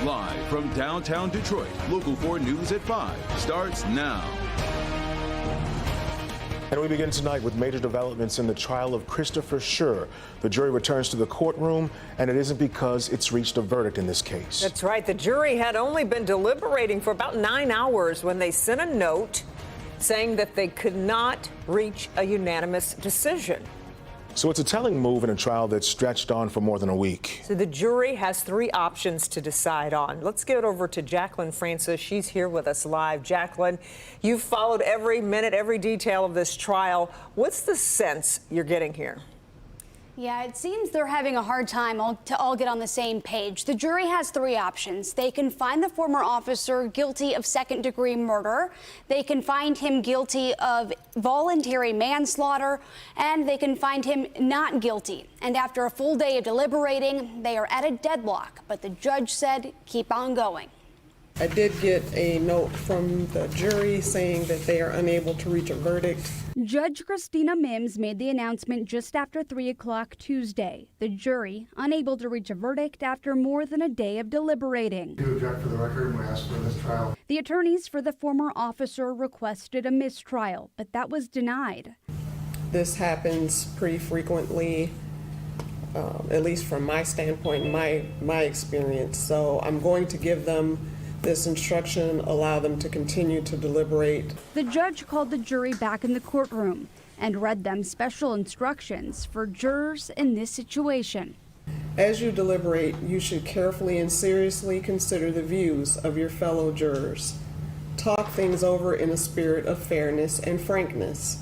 Live from downtown Detroit, Local 4 News at 5 starts now. And we begin tonight with major developments in the trial of Christopher Sher. The jury returns to the courtroom, and it isn't because it's reached a verdict in this case. That's right. The jury had only been deliberating for about 9 hours when they sent a note saying that they could not reach a unanimous decision. So it's a telling move in a trial that stretched on for more than a week. So the jury has 3 options to decide on. Let's get over to Jacqueline Francis. She's here with us live. Jacqueline, you've followed every minute, every detail of this trial. What's the sense you're getting here? Yeah, it seems they're having a hard time to all get on the same page. The jury has 3 options. They can find the former officer guilty of second-degree murder. They can find him guilty of voluntary manslaughter, and they can find him not guilty. And after a full day of deliberating, they are at a deadlock. But the judge said, keep on going. I did get a note from the jury saying that they are unable to reach a verdict. Judge Christina Mims made the announcement just after 3 o'clock Tuesday. The jury unable to reach a verdict after more than a day of deliberating. Do object for the record, and we ask for a mistrial. The attorneys for the former officer requested a mistrial, but that was denied. This happens pretty frequently, at least from my standpoint, my experience. So I'm going to give them this instruction, allow them to continue to deliberate. The judge called the jury back in the courtroom and read them special instructions for jurors in this situation. As you deliberate, you should carefully and seriously consider the views of your fellow jurors. Talk things over in a spirit of fairness and frankness.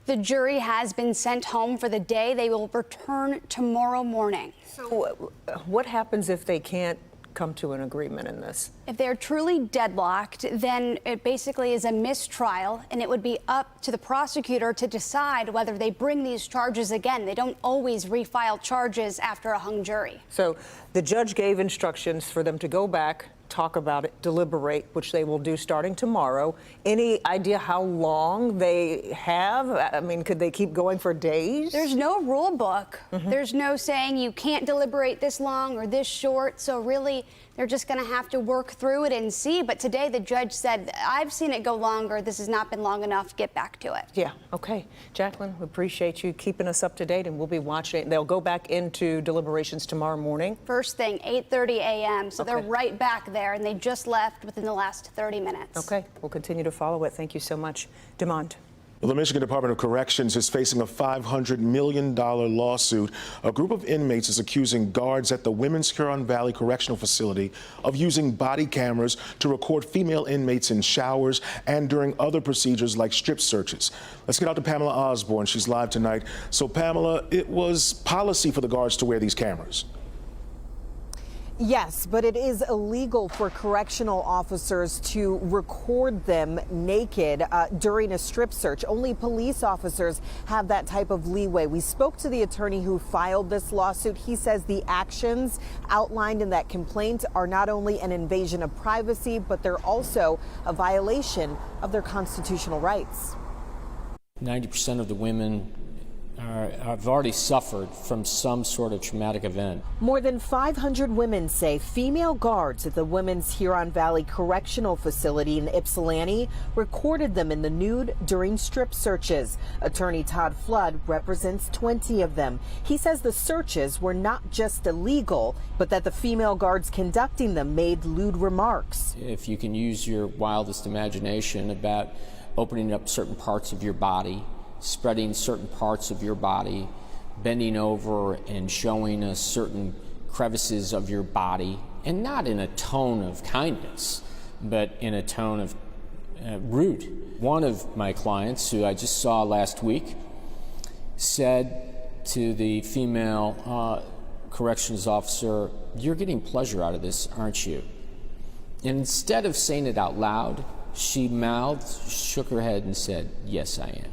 The jury has been sent home for the day. They will return tomorrow morning. So what happens if they can't come to an agreement in this? If they're truly deadlocked, then it basically is a mistrial, and it would be up to the prosecutor to decide whether they bring these charges again. They don't always refile charges after a hung jury. So the judge gave instructions for them to go back, talk about it, deliberate, which they will do starting tomorrow. Any idea how long they have? I mean, could they keep going for days? There's no rule book. There's no saying you can't deliberate this long or this short. So really, they're just going to have to work through it and see. But today, the judge said, I've seen it go longer. This has not been long enough. Get back to it. Yeah. Okay. Jacqueline, we appreciate you keeping us up to date, and we'll be watching it. They'll go back into deliberations tomorrow morning. First thing, 8:30 a.m. So Okay. they're right back there, and they just left within the last 30 minutes. Okay. We'll continue to follow it. Thank you so much. Demond. Well, the Michigan Department of Corrections is facing a $500 million lawsuit. A group of inmates is accusing guards at the Women's Huron Valley Correctional Facility of using body cameras to record female inmates in showers and during other procedures like strip searches. Let's get out to Pamela Osborne. She's live tonight. So, Pamela, it was policy for the guards to wear these cameras. Yes, but it is illegal for correctional officers to record them naked during a strip search. Only police officers have that type of leeway. We spoke to the attorney who filed this lawsuit. He says the actions outlined in that complaint are not only an invasion of privacy, but they're also a violation of their constitutional rights. 90% of the women have already suffered from some sort of traumatic event. More than 500 women say female guards at the Women's Huron Valley Correctional Facility in Ypsilanti recorded them in the nude during strip searches. Attorney Todd Flood represents 20 of them. He says the searches were not just illegal, but that the female guards conducting them made lewd remarks. If you can use your wildest imagination about opening up certain parts of your body, spreading certain parts of your body, bending over and showing us certain crevices of your body, and not in a tone of kindness, but in a tone of rude. One of my clients, who I just saw last week, said to the female corrections officer, "You're getting pleasure out of this, aren't you?" And instead of saying it out loud, she mouthed, shook her head and said, "Yes, I am."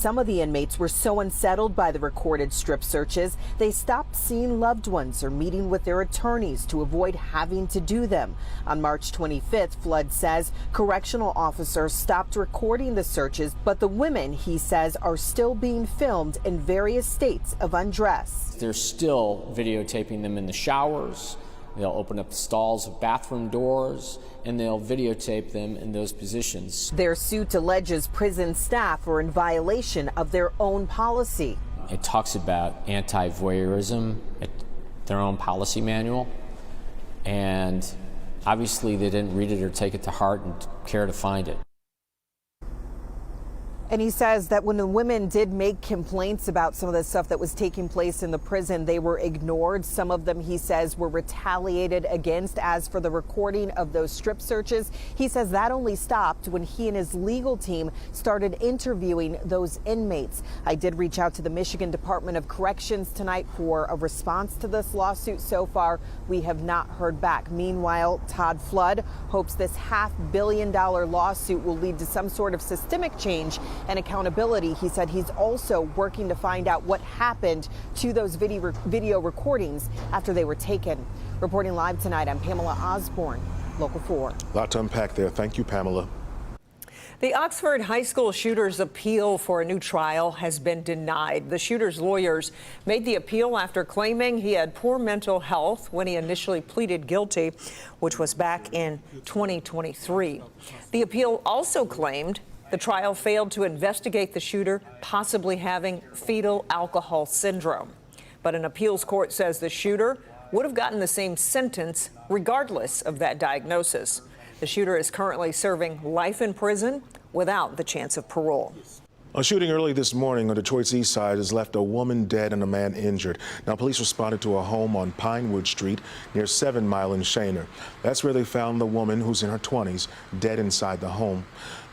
Some of the inmates were so unsettled by the recorded strip searches, they stopped seeing loved ones or meeting with their attorneys to avoid having to do them. On March 25th, Flood says correctional officers stopped recording the searches, but the women, he says, are still being filmed in various states of undress. They're still videotaping them in the showers, They'll open up stalls of bathroom doors, and they'll videotape them in those positions. Their suit alleges prison staff were in violation of their own policy. It talks about anti-voyeurism, their own policy manual, and obviously they didn't read it or take it to heart and care to find it. And he says that when the women did make complaints about some of the stuff that was taking place in the prison, they were ignored. Some of them, he says, were retaliated against. As for the recording of those strip searches, he says that only stopped when he and his legal team started interviewing those inmates. I did reach out to the Michigan Department of Corrections tonight for a response to this lawsuit. So far, we have not heard back. Meanwhile, Todd Flood hopes this $500 million lawsuit will lead to some sort of systemic change and accountability. He said he's also working to find out what happened to those video recordings after they were taken. Reporting live tonight, I'm Pamela Osborne, Local 4. A lot to unpack there. Thank you, Pamela. The Oxford High School shooter's appeal for a new trial has been denied. The shooter's lawyers made the appeal after claiming he had poor mental health when he initially pleaded guilty, which was back in 2023. The appeal also claimed the trial failed to investigate the shooter possibly having fetal alcohol syndrome. But an appeals court says the shooter would have gotten the same sentence regardless of that diagnosis. The shooter is currently serving life in prison without the chance of parole. A shooting early this morning on Detroit's east side has left a woman dead and a man injured. Now, police responded to a home on Pinewood Street near 7 Mile in Shaner. That's where they found the woman, who's in her 20s, dead inside the home.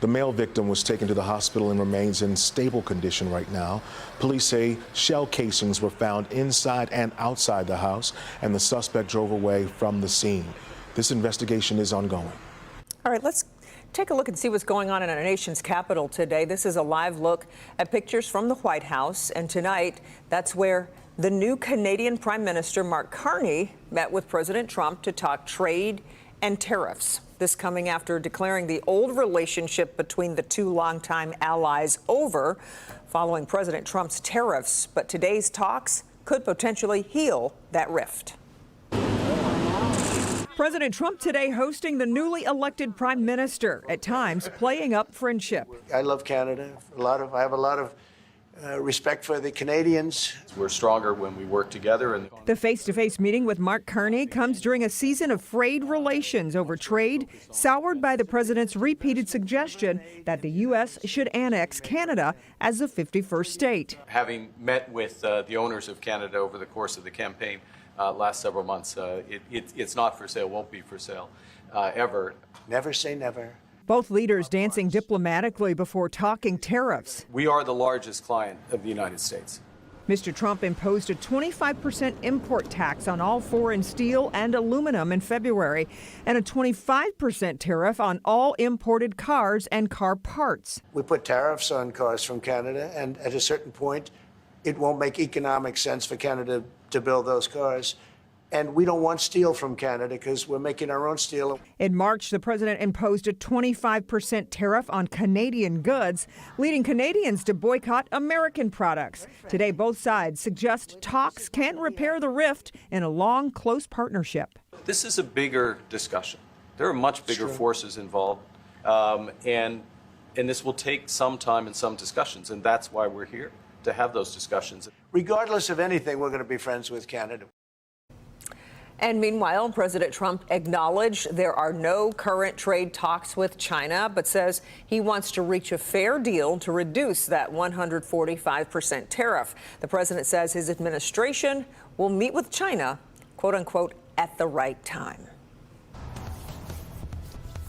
The male victim was taken to the hospital and remains in stable condition right now. Police say shell casings were found inside and outside the house, and the suspect drove away from the scene. This investigation is ongoing. All right, let's take a look and see what's going on in our nation's capital today. This is a live look at pictures from the White House. And tonight, that's where the new Canadian Prime Minister, Mark Carney, met with President Trump to talk trade and tariffs. This coming after declaring the old relationship between the two longtime allies over following President Trump's tariffs. But today's talks could potentially heal that rift. President Trump today hosting the newly elected prime minister, at times playing up friendship. I love Canada. I have a lot of respect for the Canadians. We're stronger when we work together. The face-to-face meeting with Mark Carney comes during a season of frayed relations over trade, soured by the president's repeated suggestion that the U.S. should annex Canada as a 51st state. Having met with the owners of Canada over the course of the campaign last several months, it's not for sale, won't be for sale ever. Never say never. Both leaders dancing diplomatically before talking tariffs. We are the largest client of the United States. Mr. Trump imposed a 25% import tax on all foreign steel and aluminum in February, and a 25% tariff on all imported cars and car parts. We put tariffs on cars from Canada, and at a certain point, it won't make economic sense for Canada to build those cars. And we don't want steel from Canada because we're making our own steel. In March, the president imposed a 25% tariff on Canadian goods, leading Canadians to boycott American products. Today, both sides suggest talks can repair the rift in a long, close partnership. This is a bigger discussion. There are much bigger forces involved, and this will take some time and some discussions, and that's why we're here, to have those discussions. Regardless of anything, we're going to be friends with Canada. And meanwhile, President Trump acknowledged there are no current trade talks with China, but says he wants to reach a fair deal to reduce that 145% tariff. The president says his administration will meet with China, quote unquote, at the right time.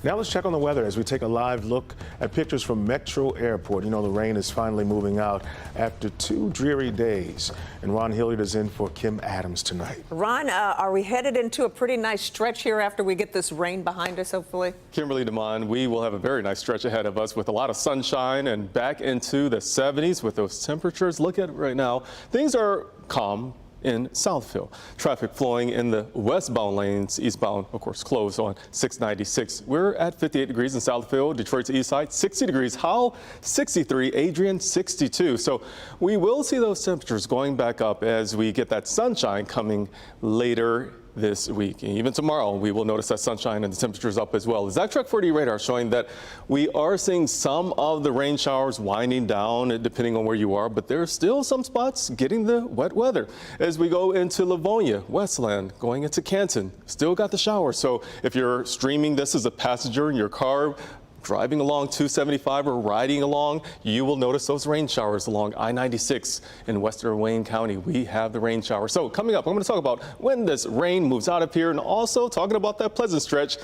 Now let's check on the weather as we take a live look at pictures from Metro Airport. You know, the rain is finally moving out after 2 dreary days. And Ron Hilliard is in for Kim Adams tonight. Ron, are we headed into a pretty nice stretch here after we get this rain behind us, hopefully? Kimberly DeMond, we will have a very nice stretch ahead of us with a lot of sunshine and back into the 70s with those temperatures. Look at it right now. Things are calm in Southfield. Traffic flowing in the westbound lanes, eastbound, of course, closed on 696. We're at 58 degrees in Southfield, Detroit's east side, 60 degrees, Howell, 63, Adrian, 62. So we will see those temperatures going back up as we get that sunshine coming later this week. And even tomorrow, we will notice that sunshine and the temperatures up as well. The Track 4D radar showing that we are seeing some of the rain showers winding down depending on where you are, but there are still some spots getting the wet weather. As we go into Livonia, Westland, going into Canton, still got the showers. So if you're streaming this as a passenger in your car, driving along 275 or riding along, you will notice those rain showers along I-96 in western Wayne County. We have the rain shower. So coming up, I'm going to talk about when this rain moves out of here and also talking about that pleasant stretch.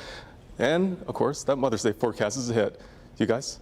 And of course, that Mother's Day forecast is ahead. You guys?